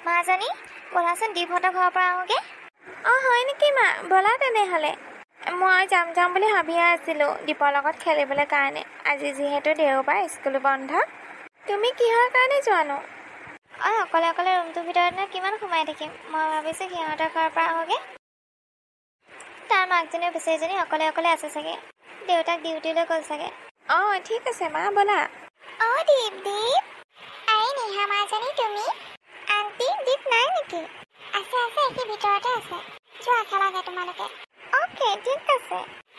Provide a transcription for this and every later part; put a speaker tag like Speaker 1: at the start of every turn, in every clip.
Speaker 1: মাজনী ব'লাচোন দীপহঁতৰ ঘৰৰ পৰা আহোঁগৈ।
Speaker 2: অঁ হয় নেকি মা, ব'লা তেনেহ'লে। মই যাম বুলি ভাবিয়ে আছিলোঁ দীপৰ লগত খেলিবলৈ কাৰণে। আজি যিহেতু দেওবাৰ, স্কুল বন্ধ। তুমি কিহৰ কাৰণে যোৱানো?
Speaker 1: অকলে অকলে ৰুমটোৰ ভিতৰতনো কিমান সোমাই থাকিম, মই ভাবিছোঁ সিহঁতৰ ঘৰৰ পৰা আহোঁগৈ। তাৰ মাকজনীও বেচেৰীজনী অকলে অকলে আছে চাগে, দেউতাক ডিউটিলৈ গ'ল চাগে।
Speaker 2: অঁ ঠিক আছে মা, ব'লা।
Speaker 1: অঁ দীপ দীপ, আই নিহা মাজনী তুমি? আণ্টি দীপ নাই নেকি? আছে সি ভিতৰতে আছে। যোৱা খেলাগে তোমালোকে। অ'কে ঠিক আছে।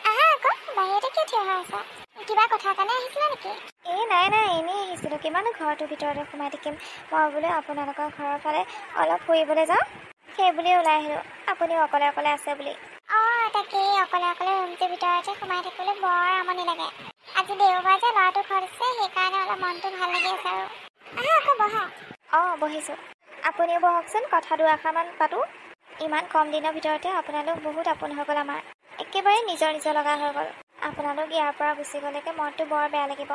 Speaker 1: আহা আকৌ, বাহিৰতে কিয় থিয় হৈ আছা? কিবা কথাৰ কাৰণে আহিছিলা নেকি? নাই এনেই আহিছিলোঁ। কিমানো ঘৰটোৰ ভিতৰতে সোমাই থাকিম। মই বোলো আপোনালোকৰ ঘৰৰ ফালে অলপ ফুৰিবলৈ যাওঁ, সেই বুলিয়ে ওলাই আহিলোঁ। আপুনিও অকলে অকলে আছে বুলি। অঁ তাকেই, অকলে অকলে ৰুমটোৰ ভিতৰতে সোমাই থাকিবলৈ বৰ আমনি লাগে। আজি দেওবাৰ যে ল'ৰাটো ঘৰত আছে, সেইকাৰণে অলপ মনটো ভাল লাগি আছে আৰু। আহা আকৌ বহা। অঁ বহিছোঁ। আপুনিও বহকচোন, কথা দুআষাৰমান পাতোঁ। ইমান কম দিনৰ ভিতৰতে আপোনালোক বহুত আপোন হৈ গ'ল আমাৰ। একেবাৰে নিজৰ লগা হৈ গ'ল। আপোনালোক ইয়াৰ পৰা গুচি গ'লেকে মনটো বৰ বেয়া লাগিব।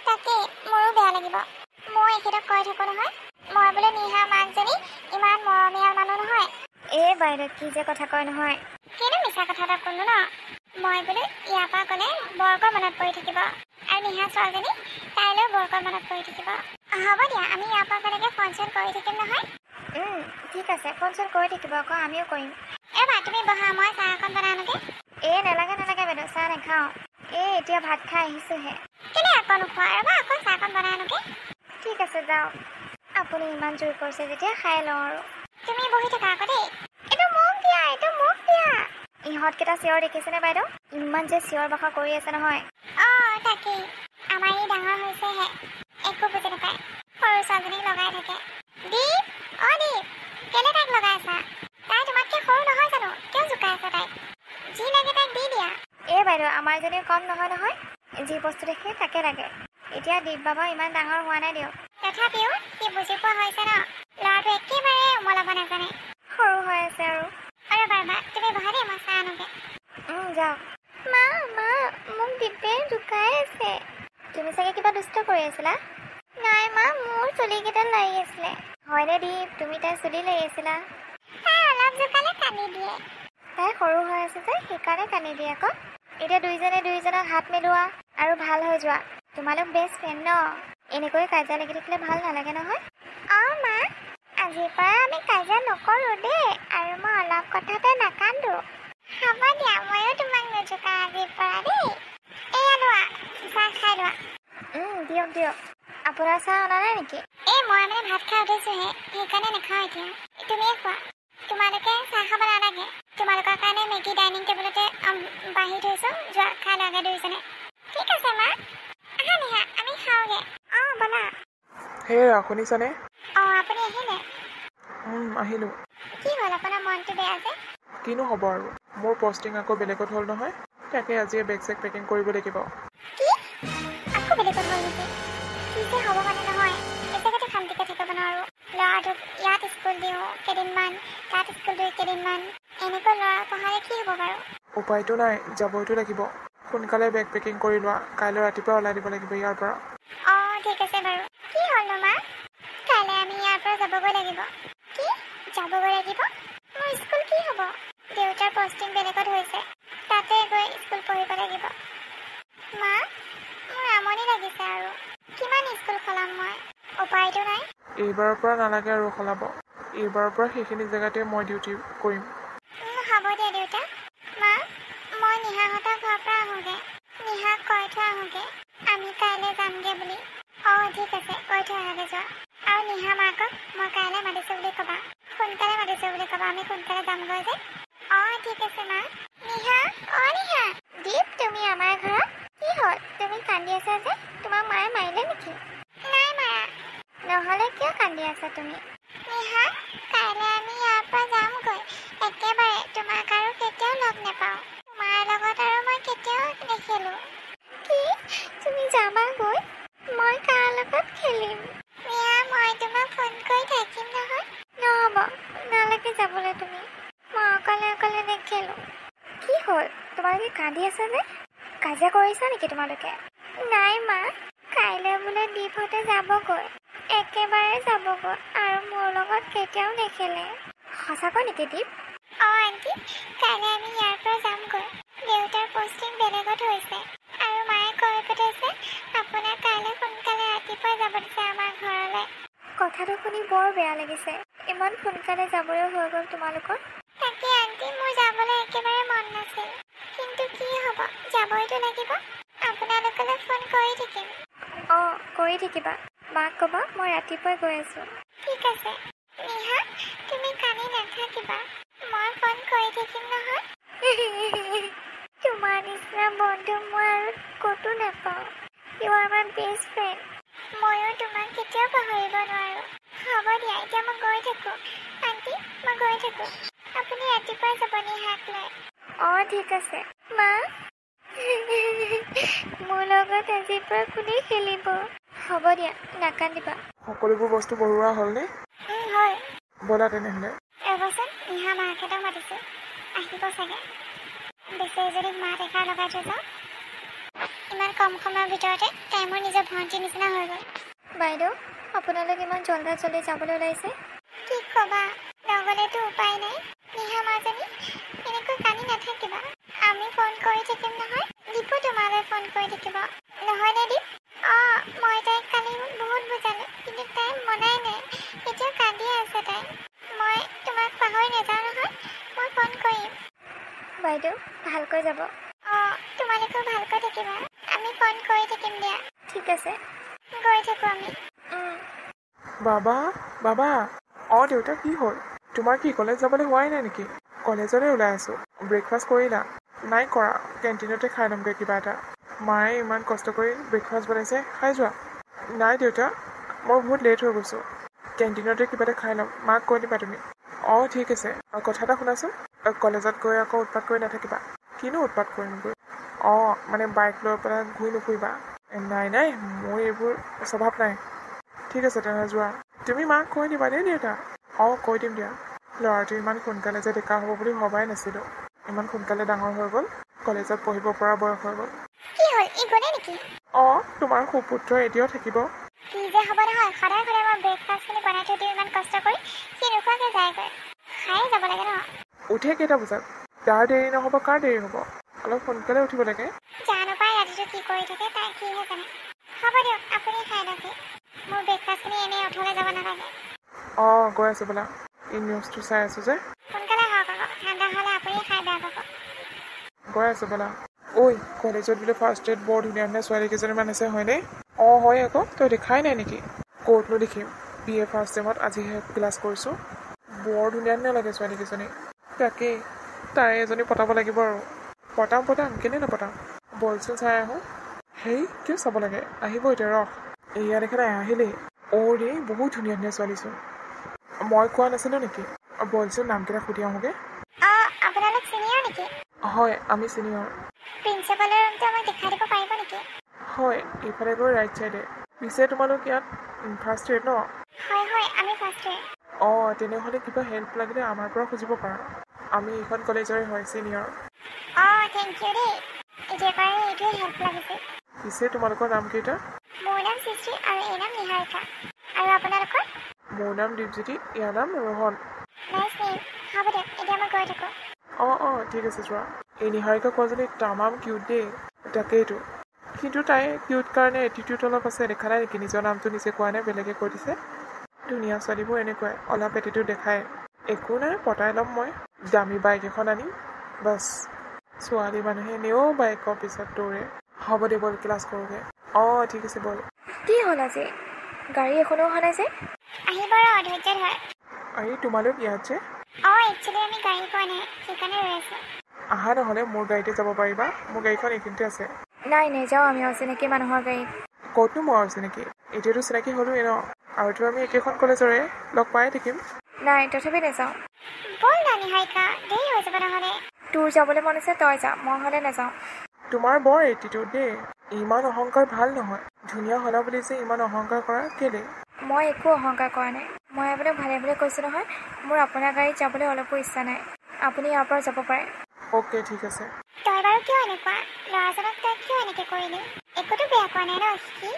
Speaker 1: তাকেই, মোৰো বেয়া লাগিব। মই এখেতক কৈ থাকোঁ নহয়, মই বোলে নিহা মাকজনী ইমান মৰমীয়াল মানুহ নহয়। বাইদেউ কি যে কথা কয় নহয়। কিনো মিছা কথা এটা ক'লো ন। মই বোলো ইয়াৰ পৰা গ'লে বৰকৈ মনত পৰি থাকিব, আৰু নিহা ছোৱালীজনী তাইলৈও বৰকৈ মনত পৰি থাকিব। হ'ব দিয়া, আমি ইয়াৰ পৰা গ'লেকে ফোন চোন কৰি থাকিম নহয়। ঠিক আছে, ফোন চোন কৰি থাকিব আকৌ, আমিও কৰিম। বা তুমি বহা, মই চাহ অকণ বনাই আনোগৈ। নালাগে বাইদেউ, চাহ নাখাওঁ। এতিয়া ভাত খাই আহিছোঁহে। কেলে আকৌ নোখোৱা? ৰ'বা আকৌ চাহকণ বনাই আনোগৈ। ঠিক আছে যাওক, আপুনি ইমান জোৰ কৰিছে যেতিয়া খাই লওঁ আৰু। তুমি বহি থাকা আকৌ দেই। এইটো মোক দিয়া। ইহঁতকেইটা চিঞৰ দেখিছেনে বাইদেউ? ইমান যে চিঞৰ বাখৰ কৰি আছে নহয়। অঁ তাকেই, আমাৰ ই ডাঙৰ হৈছেহে, একো বুজি নাপায়। সৰু ছোৱালীজনীক লগাই থাকে। দীপ, অঁ দীপ, কেলে তাইক লগাই আছা? তাই তোমাতকৈ সৰু নহয় জানো? কিয় জোকাই আছা তাইক? যি লাগে তাইক দি দিয়া। বাইদেউ, আমাৰ জনীৰ কম নহয়। যি বস্তু দেখে তাকে লাগে। এতিয়া দীপ বাবা ইমান ডাঙৰ হোৱা নাই দিয়ক। তথাপিও সি বুজি পোৱা হৈছে ন। ল'ৰাটো একেবাৰে উমলাব নাজানে, সৰু হৈ আছে আৰু। ৰ'বা, তুমি বহা দেই, মই চাহ আনোগৈ। যাওক। মা মোক দীপে জোকাই আছে। তুমি চাগে কিবা দুষ্ট কৰি আছিলা? নাই মা, মোৰ চুলিকেইডাল লাৰি আছিলে। হয়নে দীপ, তুমি তাই চুলি লাৰি আছিলা? তাই অলপ জোকালে কান্দি দিয়ে। তাই সৰু হৈ আছে যে, সেইকাৰণে কান্দি দিয়ে আকৌ। এতিয়া দুইজনক হাত মিলোৱা আৰু ভাল হৈ যোৱা। তোমালোক বেষ্ট ফ্ৰেণ্ড ন? এনেকৈ কাজিয়া লাগি থাকিলে ভাল নালাগে নহয়। অঁ মা, আজিৰ পৰা আমি কাজিয়া নকৰোঁ দেই, আৰু মই অলপ কথাতে নাকান্দো। হ'ব দিয়া, ময়ো তোমাক নজোকাওঁ আজিৰ পৰা দেই। এয়া লোৱা, চাহ খাই লোৱা। দিয়ক। আপোনাৰ চাহ অনা নাই নেকি? মই ভাত খাই উঠিছোঁহে, সেইকাৰণে নাখাওঁ এতিয়া। তুমিয়ে খোৱা। তোমালোকে চাহ খাব নালাগে। তোমালোকৰ কাৰণে মেগী ডাইনিং টেবুলতে বাঢ়ি থৈছোঁ, যোৱা খাই লোৱাগে দুইজনে। ঠিক আছে মা। আহা নিহা, আমি খাওঁগে। অঁ ব'লা।
Speaker 3: শুনিছানে?
Speaker 1: আপুনি আহিলে?
Speaker 3: আহিলোঁ।
Speaker 1: কি হ'ল, আপোনাৰ মনটো বেয়া যে?
Speaker 3: কিনো হ'ব আৰু, মোৰ পষ্টিং আকৌ বেলেগত হ'ল নহয়। তাকে আজিয়ে বেগ চেগ পেকিং কৰিব লাগিব।
Speaker 1: কি? আকৌ বেলেগত হ'ল নেকি? কি যে হ'ব মানে নহয়, এজেগাতে শান্তিকে থাকিব নোৱাৰোঁ। ল'ৰাটোক ইয়াত স্কুল দিওঁ কেইদিনমান, তাত স্কুল দিওঁ কেইদিনমান। এনেকৈ ল'ৰা পঢ়ালে কি হ'ব বাৰু?
Speaker 3: উপায়তো নাই, যাবইতো লাগিব। সোনকালে বেগ পেকিং কৰি লোৱা, কাইলৈ ৰাতিপুৱা ওলাই দিব লাগিব ইয়াৰ পৰা।
Speaker 1: ঠিক আছে বাৰু। কি হ'লনো মা? কাইলৈ আমি ইয়াৰ পৰা যাবগৈ লাগিব। কি? যাবগৈ লাগিব? মোৰ স্কুল কি হ'ব? দেউতাৰ পষ্টিং বেলেগত হৈছে, তাতে গৈ স্কুল পঢ়িব লাগিব। মা, মোৰ আমনি লাগিছে আৰু। কিমান স্কুল সলাম মই? উপায়তো নাই।
Speaker 3: এইবাৰৰ পৰা নালাগে আৰু সলাব। এইবাৰৰ পৰা সেইখিনি জেগাতে মই ডিউটি কৰিম।
Speaker 1: হ'ব দিয়া দেউতা। মা, মই নিহাহঁতৰ ঘৰৰ পৰা আহোঁগৈ। নিহাক কৈ থৈ আহোঁগৈ আমি কাইলৈ যামগৈ বুলি। ঠিক আছে, কৈ থৈ আহাগৈ যোৱা। আৰু নিহা মাকক মই কাইলৈ মাতিছোঁ বুলি ক'বা। সোনকালে মাতিছোঁ বুলি ক'বা, আমি সোনকালে যামগৈ যে। ঠিক আছে মা। নিহা, নিহা। দীপ, তুমি আমাৰ ঘৰত? কি হ'ল, তুমি কান্দি আছা যে? তোমাক মায়ে মাৰিলে নেকি? নাই মাৰা। নহ'লে কিয় কান্দি আছা তুমি? নিহা, কাইলৈ আমি ইয়াৰ পৰা যামগৈ। একেবাৰে তোমাক আৰু কেতিয়াও লগ নাপাওঁ। তোমাৰ লগত আৰু মই কেতিয়াও নেখেলোঁ। কি? তুমি যাবাগৈ? মই কাৰ লগত খেলিম? নিহা, মই তোমাক ফোন কৰি থাকিম নহয়। নহ'ব, নালাগে যাবলৈ তুমি। মই অকলে নেখেলোঁ। কি হ'ল, তোমালোকে কান্দি আছা যে? কাজিয়া কৰিছা নেকি তোমালোকে? নাই মা, কাইলৈ বোলে দীপহঁতে যাবগৈ।
Speaker 2: একেবাৰে যাবগৈ আৰু মোৰ লগত কেতিয়াও নেখেলে। সঁচাকৈ নেকি দীপ?
Speaker 1: আণ্টি, কাইলৈ আমি ইয়াৰ পৰা যামগৈ। দেউতাৰ পষ্টিং বেলেগত হৈছে আৰু মায়ে কৈ পঠাইছে আপোনাক কাইলৈ সোনকালে ৰাতিপুৱা যাব দিছে আমাৰ ঘৰলৈ।
Speaker 2: কথাটো শুনি বৰ বেয়া লাগিছে। ইমান সোনকালে যাবলৈ হৈ গ'ল তোমালোকৰ।
Speaker 1: তাকে আণ্টি, মোৰ যাবলৈ একেবাৰে মন নাছিল, কিন্তু কি হ'ব, যাবইতো লাগিব। আপোনালোকলৈ ফোন কৰি থাকিম।
Speaker 2: অঁ, কৰি থাকিবা। মাক ক'বা মই ৰাতিপুৱাই গৈ আছোঁ।
Speaker 1: ঠিক আছে। নিহা, তুমি কান্দি নাথাকিবা, মই ফোন কৰি থাকিম নহয়।
Speaker 2: তোমাৰ নিচিনা বন্ধু মই আৰু ক'তো নাপাওঁ। You are my best friend.
Speaker 1: ময়ো তোমাক কেতিয়াও পাহৰিব নোৱাৰোঁ। হ'ব দিয়া, এতিয়া মই গৈ থাকোঁ। আণ্টি, মই গৈ থাকোঁ। আপুনি ৰাতিপুৱাই যাব নিহাক লৈ।
Speaker 2: অঁ, ঠিক আছে। মা, মোৰ লগত আজিৰ পৰা কোনে খেলিব? হ'ব দিয়া, নাকান্দিবা।
Speaker 3: সকলোবোৰ বস্তু বঢ়োৱা হ'লনে?
Speaker 1: হয়।
Speaker 3: ব'লা তেনেহ'লে।
Speaker 1: ৰ'বচোন, নিহা মাহঁতক মাতিছোঁ, আহিব চাগে। বেচেৰি যদি মা দেখা লগাই থৈ যাওঁ। ইমান কম সময়ৰ ভিতৰতে তাই মোৰ নিজৰ ভণ্টিৰ নিচিনা হৈ গ'ল।
Speaker 2: বাইদেউ, আপোনালোক ইমান জল্দি যাবলৈ ওলাইছে?
Speaker 1: কি ক'বা, নগ'লেতো উপায় নাই। নিহা মাজনী, এনেকৈ কান্দি নাথাকিবা। আমি ফোন কৰি থাকিম নহয়। দীপো তোমালৈ ফোন কৰি থাকিব, নহয়নে দীপ? অঁ, মই তাইক কালি বহুত বুজালোঁ, কিন্তু তাই মনাই নাই। এতিয়াও কান্দিয়ে আছে তাই। মই তোমাক পাহৰি নাযাওঁ নহয়, মই ফোন কৰিম।
Speaker 2: বাইদেউ, ভালকৈ যাব।
Speaker 1: অঁ, তোমালোকেও ভালকৈ থাকিবা। আমি ফোন কৰি থাকিম দিয়া।
Speaker 2: ঠিক আছে।
Speaker 1: গৈ থাকোঁ আমি।
Speaker 3: বাবা, বাবা। অঁ দেউতা, কি হ'ল? তোমাৰ কি কলেজ যাবলৈ হোৱাই নাই নেকি? কলেজলৈ ওলাই আছোঁ। ব্ৰেকফাষ্ট কৰিলা? নাই কৰা, কেণ্টিনতে খাই ল'মগৈ কিবা এটা। মায়ে ইমান কষ্ট কৰি ব্ৰেকফাষ্ট বনাইছে, খাই যোৱা। নাই দেউতা, মই বহুত লেট হৈ গৈছোঁ। কেণ্টিনতে কিবা এটা খাই ল'ম, মাক কৈ দিবা তুমি। অঁ ঠিক আছে। কথা এটা শুনাচোন, কলেজত গৈ আকৌ উৎপাত কৰি নাথাকিবা। কিনো উৎপাত কৰিমগৈ? অঁ, মানে বাইক লৈ পেলাই ঘূৰি নুফুৰিবা। নাই নাই, মোৰ এইবোৰ স্বভাৱ নাই। ঠিক আছে তেনেহ'লে যোৱা। তুমি মাক কৈ দিবা দেই দেউতা। অঁ, কৈ দিম দিয়া। ল'ৰাটো ইমান সোনকালে যে ডেকা হ'ব বুলি ভবাই নাছিলোঁ। ইমান সোনকালে ডাঙৰ হৈ গ'ল, কলেজত পঢ়িব পৰা বয়স হৈ গ'ল।
Speaker 1: কি হ'ল, ই গ'লে নেকি?
Speaker 3: অঁ, তোমাৰ সুপুত্ৰ এতিয়াও থাকিব।
Speaker 1: কি যে হ'ব নহয়, সদায় সদায় মই ব্ৰেকফাষ্টখিনি বনাই থৈ দিওঁ ইমান কষ্ট কৰি, সি নোখোৱাকৈ যায়গৈ। খায়ে যাব লাগে ন।
Speaker 3: উঠে কেইটা বজাত? যাৰ দেৰি নহ'ব কাৰ দেৰি হ'ব? অলপ সোনকালে উঠিব লাগে।
Speaker 1: জানো পাই ৰাতিটো কি কৰি থাকে, তাই কিহে জানে। হ'ব দিয়ক, আপুনি খাই লওক। মোৰ ব্ৰেকফাষ্টখিনি এনেই অথলে যাব নালাগে।
Speaker 3: অঁ, গৈ আছোঁ বোলা। এই নিউজটো চাই আছোঁ যে।
Speaker 1: সোনকালে হওক আকৌ, ঠাণ্ডা হ'লে আপুনি খাই বেয়া পাব।
Speaker 3: গৈ আছোঁ বোলা। ঐ, কলেজত বোলে ফাৰ্ষ্ট ডেত বৰ ধুনীয়া ধুনীয়া ছোৱালী কেইজনীমান আছে, হয়নে? অঁ হয় আকৌ, তই দেখাই নাই নেকি? ক'তনো দেখিম, BA ফাৰ্ষ্ট ছেমত আজিহে ক্লাছ কৰিছোঁ। বৰ ধুনীয়া ধুনীয়া লাগে ছোৱালীকেইজনী। তাকেই, তাৰে এজনী পটাব লাগিব আৰু। পটাম কেনে নপটাম? বলচোন চাই আহোঁ। হেই, কিয় চাব লাগে? আহিব এতিয়া ৰখ। এয়া দেখা নাই, আহিলেই। অ' ৰে, বহুত ধুনীয়া ধুনীয়া ছোৱালীচোন। মই কোৱা নাছিলোঁ নেকি? বলচোন নামকেইটা সুধি আহোঁগৈ।
Speaker 1: অঁ, আপোনালোক চিনিয়ৰ নেকি?
Speaker 3: হয়, আমি চিনিয়ৰ।
Speaker 1: প্ৰিন্সিপালৰ ৰুমটো আমাক দেখাই দিব পাৰিব নেকি?
Speaker 3: হয়, এইফালে গৈ ৰাইট ছাইডে। পিছে তোমালোক ইয়াত ফাৰ্ষ্ট ইয়েৰ ন?
Speaker 1: হয় হয়, আমি ফাৰ্ষ্ট ইয়েৰ।
Speaker 3: অঁ, তেনেহ'লে কিবা হেল্প লাগিলে আমাৰ পৰা খুজিব পাৰা। আমি এইখন কলেজৰে হয়, চিনিয়ৰ।
Speaker 1: অঁ, থেংক ইউ দেই। এতিয়াৰ পৰা এইটোৱে হেল্প লাগিছিল।
Speaker 3: পিছে তোমালোকৰ নামকেইটা?
Speaker 1: মোৰ নাম সৃষ্টি আৰু এই নাম নিহাৰিকা। আৰু আপোনালোকৰ?
Speaker 3: মোৰ নাম দীপজ্যোতি, ইয়াৰ নাম ৰোহন।
Speaker 1: Nice name. হ'ব দিয়ক, এতিয়া মই গৈ থাকোঁ।
Speaker 3: অঁ, ঠিক আছে যোৱা। এই নিহাৰিকা কোৱাজনী তামাম কিউট দেই। তাকেইতো, কিন্তু তাই কিউট কাৰণে এটিটিউড অলপ আছে, দেখা নাই নেকি? নিজৰ নামটো নিজে কোৱা নাই, বেলেগে কৈ দিছে। ধুনীয়া ছোৱালীবোৰ এনেকুৱাই, অলপ এটিটিউড দেখায়। একো নাই, পটাই ল'ম মই। দামী বাইক এখন আনিম, বাছ। ছোৱালী মানুহে এনেও বাইকৰ পিছত দৌৰে। হ'ব দে, ব'ল ক্লাছ কৰোঁগৈ। অঁ, ঠিক আছে ব'ল।
Speaker 2: কি হ'ল আজি? গাড়ী এখনো অহা নাই যে?
Speaker 1: আহিব ৰ, ধৈৰ্য ধৰ।
Speaker 3: আৰে তোমালোক ইয়াত যে?
Speaker 1: অঁ, একচুৱেলি আমি গাড়ী পোৱা নাই, সেইকাৰণে ৰৈ আছোঁ।
Speaker 3: আহা নহ'লে, মোৰ গাড়ীতে যাব পাৰিবা। মোৰ গাড়ীখন এইখিনিতে আছে।
Speaker 2: নাই, নেযাওঁ আমি অচিনাকি মানুহৰ গাড়ীত।
Speaker 3: ক'তনো মই চিনাকি? এতিয়াতো চিনাকি হ'লোৱে ন। আৰুতো আমি একেখন কলেজৰে, লগ পায়ে থাকিম।
Speaker 2: নাই, তথাপি নাযাওঁ।
Speaker 1: ব'ল না নিহাৰিকা, দেৰি হৈ যাব নহ'লে।
Speaker 2: তোৰ যাবলৈ মন আছে তই যা, মই হ'লে নাযাওঁ।
Speaker 3: তোমাৰ বৰ এটিটিউড দেই। ইমান অহংকাৰ ভাল নহয়। ধুনীয়া হ'লা বুলি যে ইমান অহংকাৰ কৰা, কেলে?
Speaker 2: মই একো অহংকাৰ কৰা নাই। মই আপোনাক ভালে ভালে কৈছোঁ নহয়, মোৰ আপোনাৰ গাড়ীত যাবলৈ অলপো ইচ্ছা নাই। আপুনি ইয়াৰ পৰা যাব পাৰে।
Speaker 3: অ'কে, ঠিক আছে।
Speaker 1: তই বাৰু কিয় এনেকুৱা? ল'ৰাজনক তই কিয় এনেকৈ কৰিলি? একোতো বেয়া কোৱা নাই ন সি?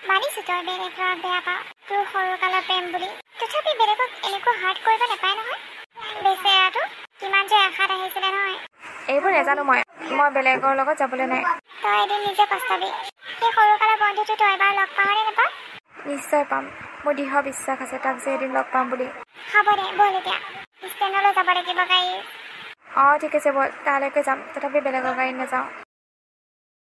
Speaker 1: মানিছোঁ তই বেলেগ ল'ৰাক বেয়া পাৱ, তোৰ সৰুকালৰ প্ৰেম বুলি তথাপি বেলেগক এনেকুৱা হাৰ্ট কৰিব নাপায় নহয় বেচেৰাটো কিমান যে আশাত আহিছিলে নহয়
Speaker 2: এইবোৰ নাজানো মই বেলেগৰ লগত যাবলৈ নাই
Speaker 1: তই এদিন নিজে পস্তাবি সেই সৰুকালৰ বন্ধুটো তই এবাৰ লগ পাৱনে নাপাৱ
Speaker 2: নিশ্চয় পাম মোৰ দৃঢ় বিশ্বাস আছে তাক যে এদিন লগ পাম বুলি
Speaker 1: হ'ব দে ব'ল এতিয়া ষ্টেণ্ডলৈ যাব লাগিব গাড়ী
Speaker 2: অঁ ঠিক আছে ব'ল তালৈকে যাম তথাপি বেলেগৰ গাড়ীত নাযাওঁ